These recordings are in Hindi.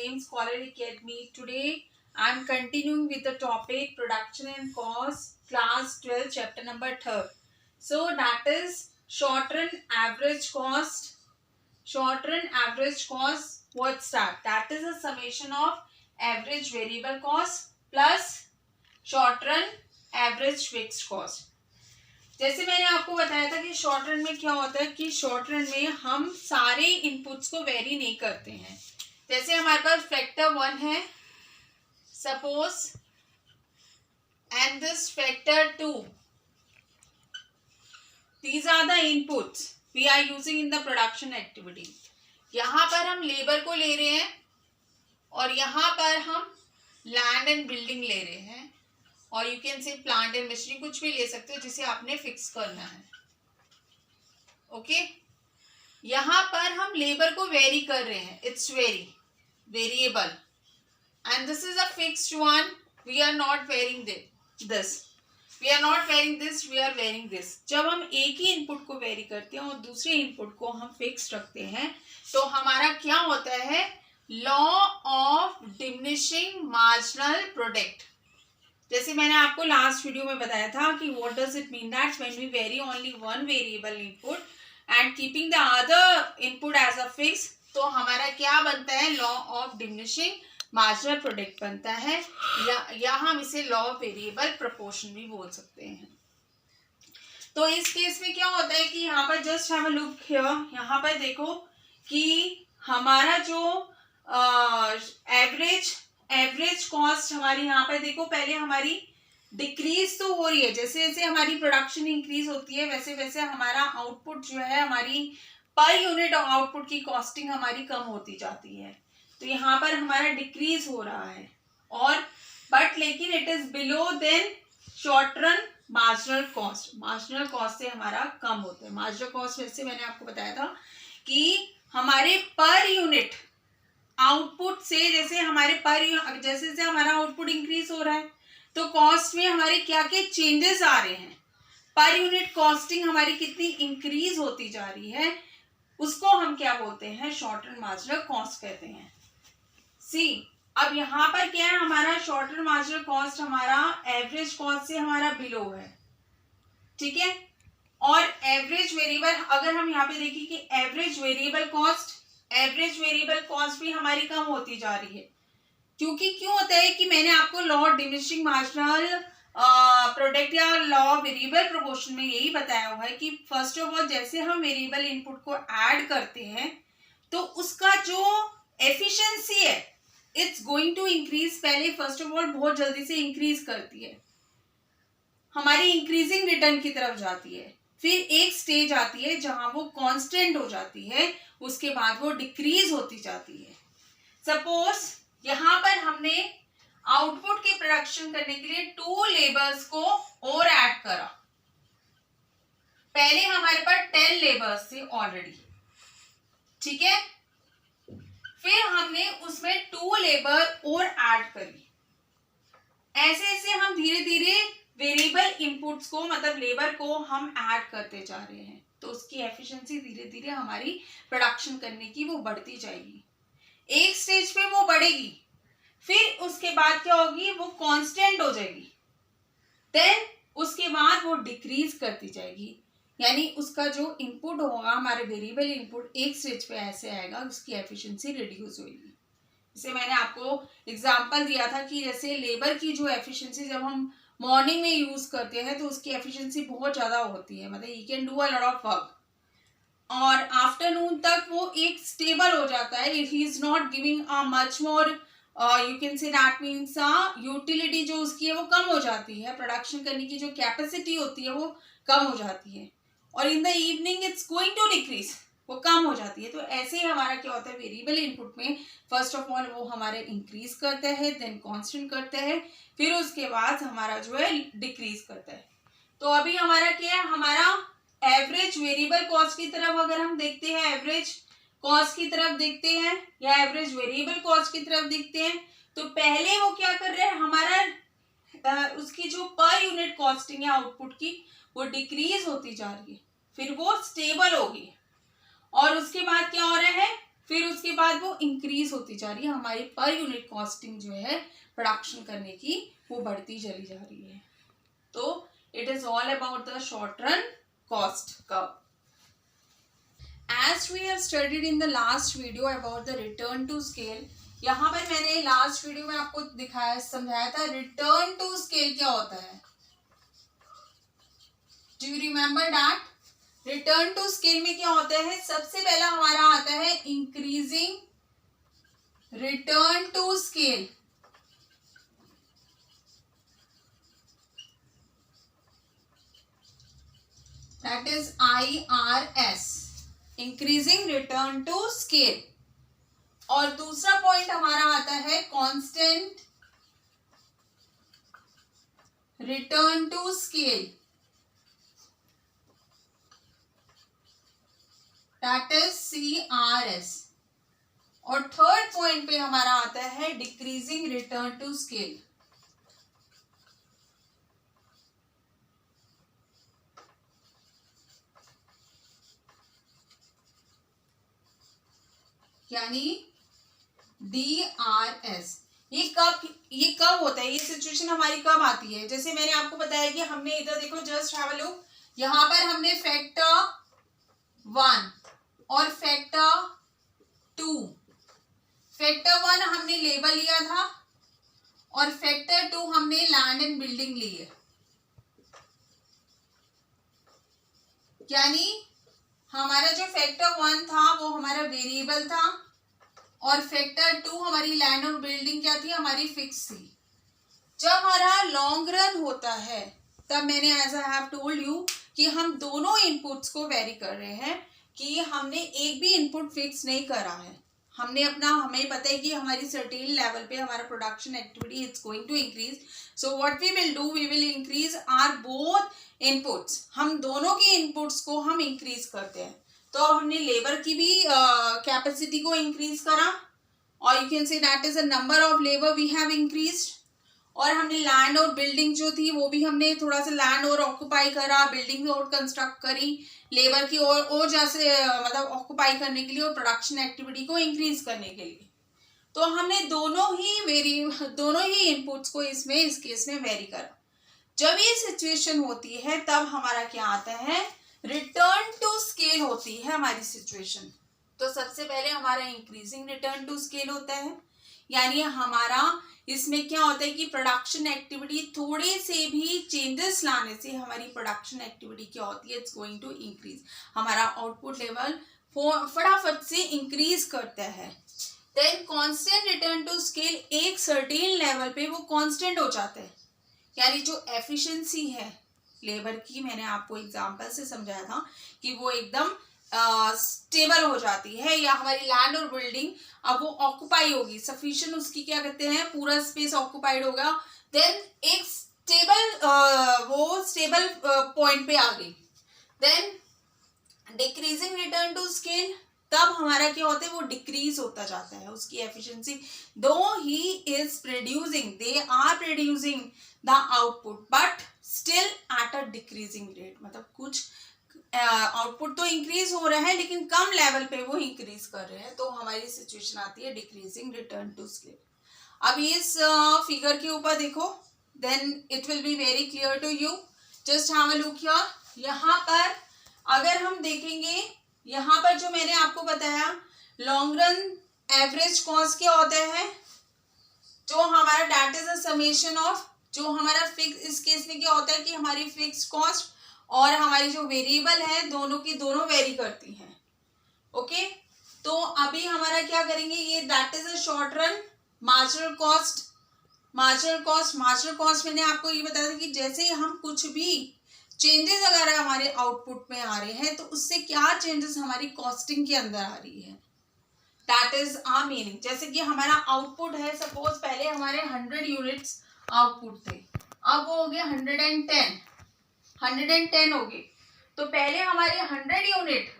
James Scholar Academy. Today I am continuing with the topic production and cost, class 12, chapter number 3rd. So that is short run average cost. Short run average cost, what's that? That is a summation of average variable cost plus short run average fixed cost. जैसे मैंने आपको बताया था कि शॉर्ट रन में क्या होता है कि शॉर्ट रन में हम सारे इनपुट्स को वेरी नहीं करते हैं. जैसे हमारे पास फैक्टर 1 है suppose and this factor 2. These are the inputs we are using in the production activity. यहाँ पर हम लेबर को ले रहे हैं और यहाँ पर हम लैंड एंड बिल्डिंग ले रहे हैं और यू कैन से प्लांट एंड मशीनरी, कुछ भी ले सकते हो जिसे आपने फिक्स करना है. ओके यहाँ पर हम लेबर को वेरी कर रहे हैं. It's variable and this is a fixed one. We are not varying this, we are not varying this, we are varying this. जब हम एक ही इनपुट को वेरी करते हैं और दूसरे इनपुट को हम फिक्स रखते हैं तो हमारा क्या होता है, law of diminishing marginal product. जैसे मैंने आपको लास्ट वीडियो में बताया था कि what does it mean that when we vary only one variable input and keeping the other input as a fix, तो हमारा क्या बनता है, law of diminishing marginal product बनता है, या हम इसे लॉ ऑफ वेरिएबल प्रोपोर्शन भी बोल सकते हैं. तो इस केस में क्या होता है कि यहाँ पर just have a look here. यहाँ पर देखो कि हमारा जो एवरेज कॉस्ट हमारी यहाँ पर देखो पहले हमारी डिक्रीज तो हो रही है. जैसे जैसे हमारी प्रोडक्शन इंक्रीज होती है वैसे वैसे हमारा आउटपुट जो है, हमारी पर यूनिट आउटपुट की कॉस्टिंग हमारी कम होती जाती है. तो यहाँ पर हमारा डिक्रीज हो रहा है और बट लेकिन it is below then short run marginal cost. Marginal cost से हमारा कम होता है. मार्जिनल कॉस्ट वैसे मैंने आपको बताया था कि हमारे पर यूनिट आउटपुट से, जैसे हमारे जैसे जैसे हमारा आउटपुट इंक्रीज हो रहा है तो कॉस्ट में हमारे क्या क्या चेंजेस आ रहे हैं, पर यूनिट कॉस्टिंग हमारी कितनी इंक्रीज होती जा रही है, उसको हम क्या बोलते हैं, शॉर्ट रन मार्जिनल कॉस्ट कहते हैं. सी अब यहाँ पर क्या है, हमारा शॉर्ट रन मार्जिनल कॉस्ट हमारा एवरेज कॉस्ट से हमारा बिलो है. ठीक है. और एवरेज वेरिएबल, अगर हम यहाँ पे देखें कि एवरेज वेरिएबल कॉस्ट भी हमारी कम होती जा रही है. क्योंकि क्यों होता है कि मैंने आपको law of diminishing marginal product या लॉ वेरिएबल प्रोपोर्शन में यही बताया हुआ है कि फर्स्ट ऑफ ऑल जैसे हम वेरिएबल इनपुट को ऐड करते हैं तो उसका जो एफिशिएंसी है इट्स गोइंग टू इंक्रीज. पहले फर्स्ट ऑफ ऑल बहुत जल्दी से इंक्रीज करती है, हमारी इंक्रीजिंग रिटर्न की तरफ जाती है. फिर एक स्टेज आती है जहां वो कांस्टेंट हो जाती है, उसके बाद वो डिक्रीज होती जाती है. सपोज यहां पर हमने आउटपुट की प्रोडक्शन करने के लिए 2 लेबर्स को और ऐड करा. पहले हमारे पास 10 लेबर्स थे ऑलरेडी. ठीक है. फिर हमने उसमें 2 लेबर और ऐड करी. ऐसे ऐसे हम धीरे धीरे वेरिएबल इनपुट्स को, मतलब लेबर को हम ऐड करते जा रहे हैं. तो उसकी एफिशिएंसी धीरे धीरे हमारी प्रोडक्शन करने की वो बढ़ती जाएगी. एक स्टेज पे वो बढ़ेगी, फिर उसके बाद क्या होगी, वो कांस्टेंट हो जाएगी. देन उसके बाद वो डिक्रीज करती जाएगी. यानी उसका जो इनपुट होगा, हमारे वेरिएबल इनपुट, एक स्टेज पे ऐसे आएगा उसकी एफिशिएंसी रिड्यूस होगी. जैसे मैंने आपको एग्जांपल दिया था कि जैसे लेबर की जो एफिशिएंसी जब हम मॉर्निंग में यूज करते हैं तो उसकी एफिशिएंसी बहुत ज्यादा होती है, मतलब he can do a lot of work. और आफ्टरनून तक वो एक स्टेबल हो जाता है. He is not giving a much more, you can say that means utility जो उसकी है वो कम हो जाती है, प्रोडक्शन करने की जो कैपेसिटी होती है वो कम हो जाती है. और in the evening it's going to decrease, वो कम हो जाती है. तो ऐसे ही हमारा क्या होता है, वेरिएबल इनपुट में फर्स्ट ऑफ ऑल वो हमारे इंक्रीज करते हैं, देन कांस्टेंट करते हैं, फिर उसके बाद हमारा जो है डिक्रीज करता है. तो अभी हमारा क्या है, हमारा एवरेज वेरिएबल कॉस्ट की तरफ अगर हम देखते हैं, एवरेज कॉस्ट की तरफ देखते हैं या एवरेज वेरिएबल कॉस्ट की तरफ देखते हैं, तो पहले वो क्या कर रहे हैं, हमारा उसकी जो पर यूनिट कॉस्टिंग है आउटपुट की वो डिक्रीज होती जा रही है, फिर वो स्टेबल होगी. और उसके बाद क्या हो रहा है, फिर उसके बाद वो इंक्रीज होती जा रही है, हमारी पर यूनिट कॉस्टिंग जो है प्रोडक्शन करने की वो बढ़ती चली जा रही है। तो it is all about the short run cost curve. As we have studied in the last video about the return to scale, यहाँ पर मैंने लास्ट वीडियो में आपको दिखाया समझाया था रिटर्न टू स्केल क्या होता है। Do you remember that? Return to scale में क्या होता है, सबसे पहला हमारा आता है increasing return to scale. That is IRS, increasing return to scale. और दूसरा पॉइंट हमारा आता है constant return to scale, that is CRS। और थर्ड पॉइंट पे हमारा आता है डिक्रीजिंग रिटर्न टू स्केल, यानी DRS। ये कब होता है, ये सिचुएशन हमारी कब आती है? जैसे मैंने आपको बताया कि हमने इधर देखो, जस्ट हैव अ लुक, यहां पर हमने फैक्टर 1 और फैक्टर 2, फैक्टर 1 हमने लेबर लिया था और फैक्टर 2 हमने लैंड एंड बिल्डिंग ली है। यानी हमारा जो फैक्टर 1 था वो हमारा वेरिएबल था और फैक्टर 2 हमारी लैंड और बिल्डिंग क्या थी, हमारी फिक्स थी। जब हमारा लॉन्ग रन होता है तब मैंने as I have told you कि हम दोनों इनपुट्स को वेरी कर रहे हैं, कि हमने एक भी इनपुट फिक्स नहीं करा है। हमने अपना, हमें पता है कि हमारी सर्टेन लेवल पे हमारा production activity it's going to increase, so what we will do, we will increase our both inputs. हम दोनों के इनपुट्स को हम इंक्रीज करते हैं। तो हमने लेबर की भी कैपेसिटी को इंक्रीज करा, और you can say that is the number of labour we have increased. और हमने लैंड और बिल्डिंग जो थी वो भी हमने थोड़ा सा लैंड और ऑक्यूपाई करा, बिल्डिंग और कंस्ट्रक्ट करी, लेबर की और जैसे मतलब ऑक्यूपाई करने के लिए और प्रोडक्शन एक्टिविटी को इंक्रीज करने के लिए। तो हमने दोनों ही इनपुट्स को इसमें इस केस में वेरी करा। जब ये सिचुएशन होती है तब हमारा क्या आता है, रिटर्न टू स्केल होती है हमारी सिचुएशन। तो सबसे पहले हमारा इंक्रीजिंग रिटर्न टू स्केल होता है, यानी हमारा इसमें क्या होता है कि प्रोडक्शन एक्टिविटी थोड़े से भी चेंजेस लाने से हमारी प्रोडक्शन एक्टिविटी क्या होती है, इट्स गोइंग टू इंक्रीज। हमारा आउटपुट लेवल फटाफट से इंक्रीज करता है। Then constant return to scale, एक सर्टेन लेवल पे वो कांस्टेंट हो जाता है, यानी जो एफिशिएंसी है लेबर की, मैंने आपको एग्जांपल से समझाया था कि वो एकदम स्टेबल हो जाती है, या हमारी लैंड और बिल्डिंग अब वो ऑक्यूपाई होगी, सफिशिएंट उसकी क्या कहते हैं, पूरा स्पेस ऑक्यूपाइड होगा। देन एक स्टेबल पॉइंट पे आ गई। Then decreasing return to scale, तब हमारा क्या होता है, वो डिक्रीज होता जाता है उसकी एफिशिएंसी। दो ही is producing, they are producing the output but still at a decreasing rate, मतलब कुछ आउटपुट तो इंक्रीज हो रहा है लेकिन कम लेवल पे वो इंक्रीज कर रहे हैं, तो हमारी सिचुएशन आती है डिक्रीजिंग रिटर्न टू स्केल। अब इस फिगर के ऊपर देखो, then it will be very clear to you. Just have a look here. यहाँ पर अगर हम देखेंगे, यहाँ पर जो मैंने आपको बताया लॉन्ग रन एवरेज कॉस्ट क्या होता है, जो हमारा that is a summation of, जो हमारा फिक्स, इस केस में क्या होता है कि हमारी फिक्स कॉस्ट और हमारी जो वेरिएबल है दोनों की दोनों वेरी करती हैं। ओके, तो अभी हमारा क्या करेंगे, ये that is a short run marginal cost. Marginal cost मैंने आपको ये बताया था कि जैसे हम कुछ भी चेंजेस अगर हमारे आउटपुट में आ रहे हैं तो उससे क्या चेंजेस हमारी कॉस्टिंग के अंदर आ रही है, दैट इज आवर मीनिंग। जैसे कि हमारा आउटपुट है, सपोज पहले हमारे 100 यूनिट्स आउटपुट थे, अब वो हो गए 110 हो गए। तो पहले हमारे 100 यूनिट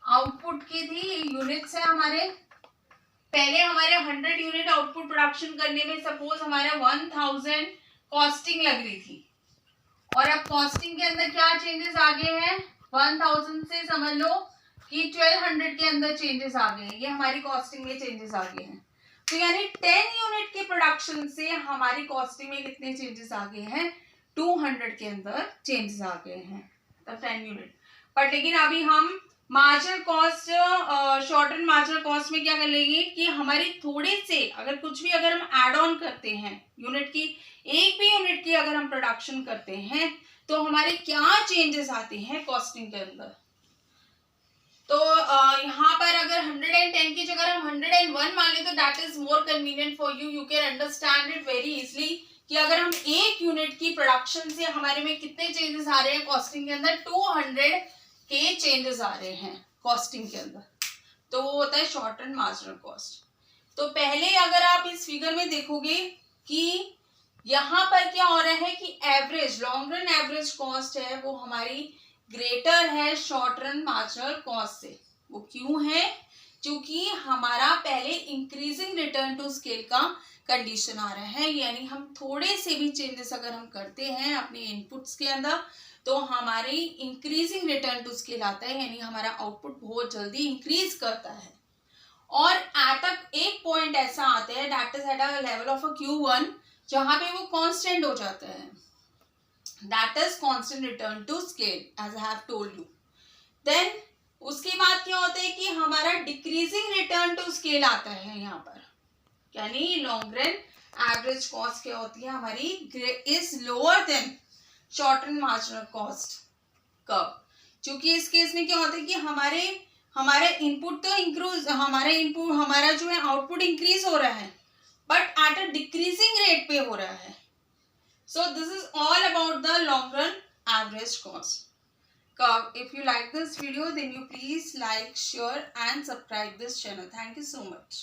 आउटपुट की थी, यूनिट्स है हमारे, पहले हमारे 100 यूनिट आउटपुट प्रोडक्शन करने में सपोज हमारे 1000 कॉस्टिंग लग रही थी, और अब कॉस्टिंग के अंदर क्या चेंजेस आ गए हैं, 1000 से समझ लो कि 1200 के अंदर चेंजेस आ गए हैं, ये हमारी कॉस्टिंग में चेंजेस आ गए हैं। तो यानी 10 यूनिट के प्रोडक्शन से हमारी कॉस्टिंग में कितने चेंजेस आ गए हैं, 200 के अंदर चेंजेस आ गए हैं, तब 10 यूनिट। बट लेकिन अभी हम marginal cost, short term marginal cost में क्या कर लेंगे कि हमारी थोड़े से अगर कुछ भी अगर हम ऐड ऑन करते हैं यूनिट की, एक भी यूनिट की अगर हम प्रोडक्शन करते हैं तो हमारे क्या चेंजेस आते हैं कॉस्टिंग के अंदर। तो यहाँ पर अगर 110 की जगह हम 101 मान लें तो that is more convenient for you, you can understand it very easily कि अगर हम एक यूनिट की प्रोडक्शन से हमारे में कितने चेंजेस आ रहे हैं कॉस्टिंग के अंदर, 200 के चेंजेस आ रहे हैं कॉस्टिंग के अंदर, तो वो होता है शॉर्ट टर्म मार्जिनल कॉस्ट। तो पहले अगर आप इस फिगर में देखोगे कि यहाँ पर क्या हो रहा है कि average long run average cost है वो हमारी ग्रेटर है शॉर्ट रन मार्जिनल कॉस्ट से। वो क्यों है, क्योंकि हमारा पहले इंक्रीजिंग रिटर्न टू स्केल का कंडीशन आ रहा है, यानी हम थोड़े से भी चेंजेस अगर हम करते हैं अपने इनपुट्स के अंदर तो हमारी इंक्रीजिंग रिटर्न टू स्केल आता है, यानी हमारा आउटपुट बहुत जल्दी इंक्रीज करता है। और एट एक पॉइंट ऐसा आता है that is at a level of a Q1 जहां पे वो कांस्टेंट हो जाता है, that is constant return to scale as I have told you. Then उसके बाद क्या होता है कि हमारा डिक्रीजिंग रिटर्न टू स्केल आता है यहाँ पर, यानी लॉन्ग रन एवरेज कॉस्ट क्या होती है हमारी is lower than short run marginal cost. कब, क्योंकि इस केस में क्या होता है कि हमारे इनपुट तो इंक्रीज, हमारा जो है आउटपुट इंक्रीज हो रहा है but at a decreasing rate पे हो रहा है। So this is all about the long run average cost curve. If you like this video then you please like, share and subscribe this channel. Thank you so much.